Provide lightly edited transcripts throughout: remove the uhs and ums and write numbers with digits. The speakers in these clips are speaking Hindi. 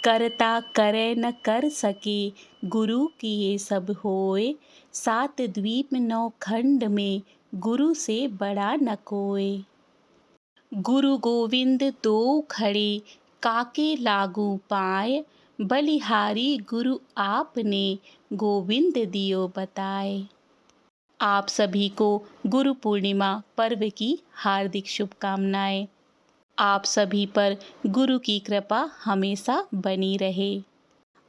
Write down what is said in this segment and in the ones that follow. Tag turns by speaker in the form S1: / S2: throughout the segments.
S1: करता करे न कर सके, गुरु किए सब होए। सात द्वीप नौ खंड में, गुरु से बड़ा न कोय। गुरु गोविंद दो खड़े, काके लागू पाए। बलिहारी गुरु आपने, गोविंद दियो बताए। आप सभी को गुरु पूर्णिमा पर्व की हार्दिक शुभकामनाएं। आप सभी पर गुरु की कृपा हमेशा बनी रहे।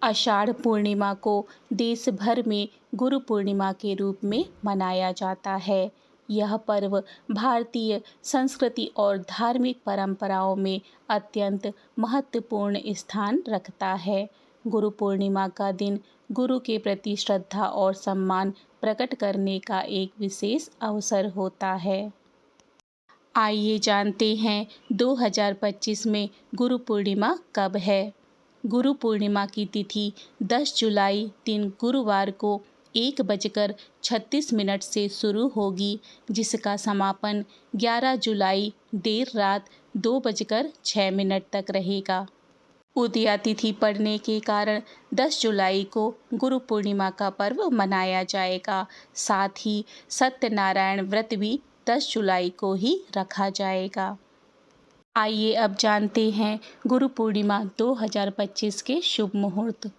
S1: आषाढ़ पूर्णिमा को देश भर में गुरु पूर्णिमा के रूप में मनाया जाता है। यह पर्व भारतीय संस्कृति और धार्मिक परंपराओं में अत्यंत महत्वपूर्ण स्थान रखता है। गुरु पूर्णिमा का दिन गुरु के प्रति श्रद्धा और सम्मान प्रकट करने का एक विशेष अवसर होता है। आइए जानते हैं 2025 में गुरु पूर्णिमा कब है। गुरु पूर्णिमा की तिथि 10 जुलाई दिन गुरुवार को 1:36 से शुरू होगी, जिसका समापन 11 जुलाई देर रात 2:06 तक रहेगा। उदया तिथि पड़ने के कारण 10 जुलाई को गुरु पूर्णिमा का पर्व मनाया जाएगा। साथ ही सत्यनारायण व्रत भी 10 जुलाई को ही रखा जाएगा। आइए अब जानते हैं गुरु पूर्णिमा 2025 के शुभ मुहूर्त।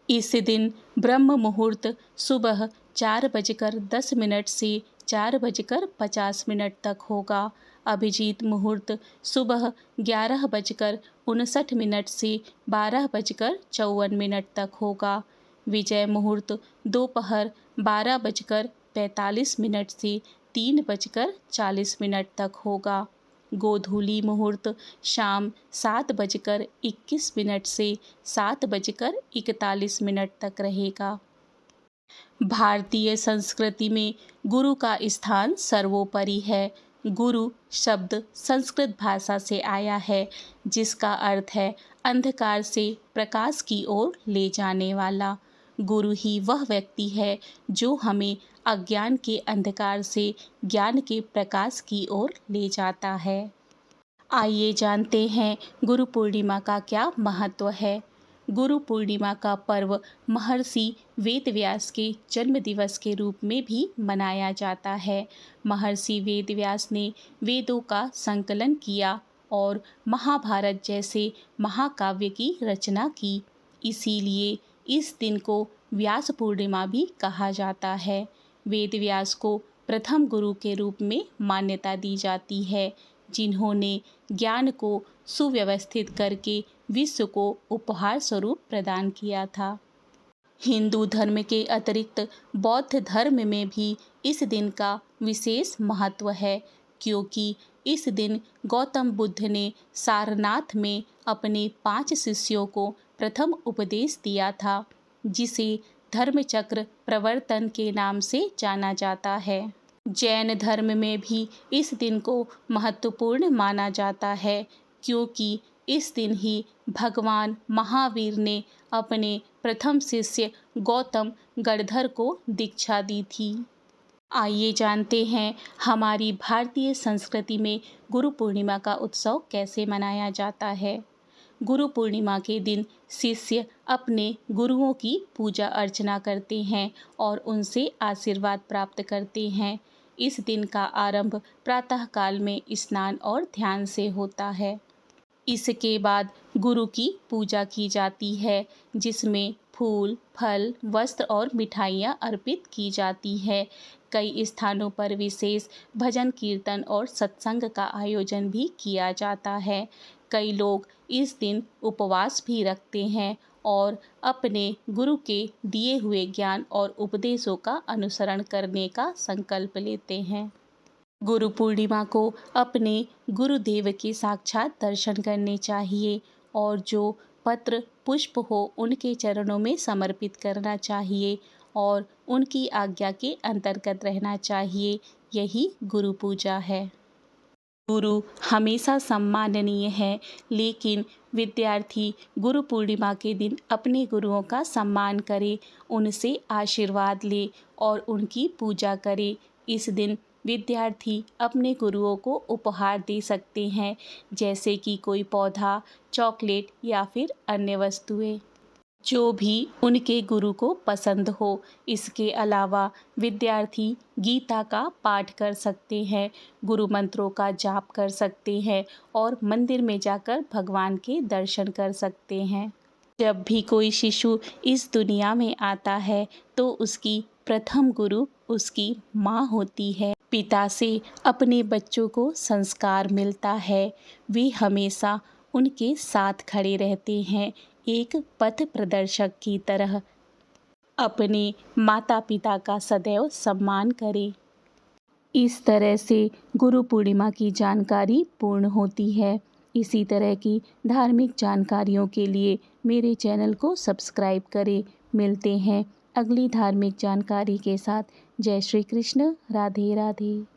S1: इस दिन ब्रह्म मुहूर्त सुबह 4:10 से 4:50 तक होगा। अभिजीत मुहूर्त सुबह 11:59 से 12:54 तक होगा। विजय मुहूर्त दोपहर 12:45 से 3:40 तक होगा। गोधूली मुहूर्त शाम 7:21 से 7:41 तक रहेगा। भारतीय संस्कृति में गुरु का स्थान सर्वोपरि है। गुरु शब्द संस्कृत भाषा से आया है, जिसका अर्थ है अंधकार से प्रकाश की ओर ले जाने वाला। गुरु ही वह व्यक्ति है जो हमें अज्ञान के अंधकार से ज्ञान के प्रकाश की ओर ले जाता है। आइए जानते हैं गुरु पूर्णिमा का क्या महत्व है। गुरु पूर्णिमा का पर्व महर्षि वेदव्यास के जन्म दिवस के रूप में भी मनाया जाता है। महर्षि वेदव्यास ने वेदों का संकलन किया और महाभारत जैसे महाकाव्य की रचना की। इसीलिए इस दिन को व्यास पूर्णिमा भी कहा जाता है। वेदव्यास को प्रथम गुरु के रूप में मान्यता दी जाती है, जिन्होंने ज्ञान को सुव्यवस्थित करके विश्व को उपहार स्वरूप प्रदान किया था। हिंदू धर्म के अतिरिक्त बौद्ध धर्म में भी इस दिन का विशेष महत्व है, क्योंकि इस दिन गौतम बुद्ध ने सारनाथ में अपने 5 शिष्यों को प्रथम उपदेश दिया था, जिसे धर्मचक्र प्रवर्तन के नाम से जाना जाता है। जैन धर्म में भी इस दिन को महत्वपूर्ण माना जाता है, क्योंकि इस दिन ही भगवान महावीर ने अपने प्रथम शिष्य गौतम गणधर को दीक्षा दी थी। आइए जानते हैं हमारी भारतीय संस्कृति में गुरु पूर्णिमा का उत्सव कैसे मनाया जाता है। गुरु पूर्णिमा के दिन शिष्य अपने गुरुओं की पूजा अर्चना करते हैं और उनसे आशीर्वाद प्राप्त करते हैं। इस दिन का आरंभ प्रातःकाल में स्नान और ध्यान से होता है। इसके बाद गुरु की पूजा की जाती है, जिसमें फूल, फल, वस्त्र और मिठाइयाँ अर्पित की जाती है। कई स्थानों पर विशेष भजन कीर्तन और सत्संग का आयोजन भी किया जाता है। कई लोग इस दिन उपवास भी रखते हैं और अपने गुरु के दिए हुए ज्ञान और उपदेशों का अनुसरण करने का संकल्प लेते हैं। गुरु पूर्णिमा को अपने गुरुदेव के साक्षात दर्शन करने चाहिए और जो पत्र पुष्प हो उनके चरणों में समर्पित करना चाहिए और उनकी आज्ञा के अंतर्गत रहना चाहिए। यही गुरु पूजा है। गुरु हमेशा सम्माननीय है, लेकिन विद्यार्थी गुरु पूर्णिमा के दिन अपने गुरुओं का सम्मान करे, उनसे आशीर्वाद ले और उनकी पूजा करे। इस दिन विद्यार्थी अपने गुरुओं को उपहार दे सकते हैं, जैसे कि कोई पौधा, चॉकलेट या फिर अन्य वस्तुएं, जो भी उनके गुरु को पसंद हो। इसके अलावा विद्यार्थी गीता का पाठ कर सकते हैं, गुरु मंत्रों का जाप कर सकते हैं और मंदिर में जाकर भगवान के दर्शन कर सकते हैं। जब भी कोई शिशु इस दुनिया में आता है तो उसकी प्रथम गुरु उसकी माँ होती है। पिता से अपने बच्चों को संस्कार मिलता है, वे हमेशा उनके साथ खड़े रहते हैं, एक पथ प्रदर्शक की तरह। अपने माता पिता का सदैव सम्मान करें। इस तरह से गुरु पूर्णिमा की जानकारी पूर्ण होती है। इसी तरह की धार्मिक जानकारियों के लिए मेरे चैनल को सब्सक्राइब करें। मिलते हैं अगली धार्मिक जानकारी के साथ। जय श्री कृष्ण। राधे राधे।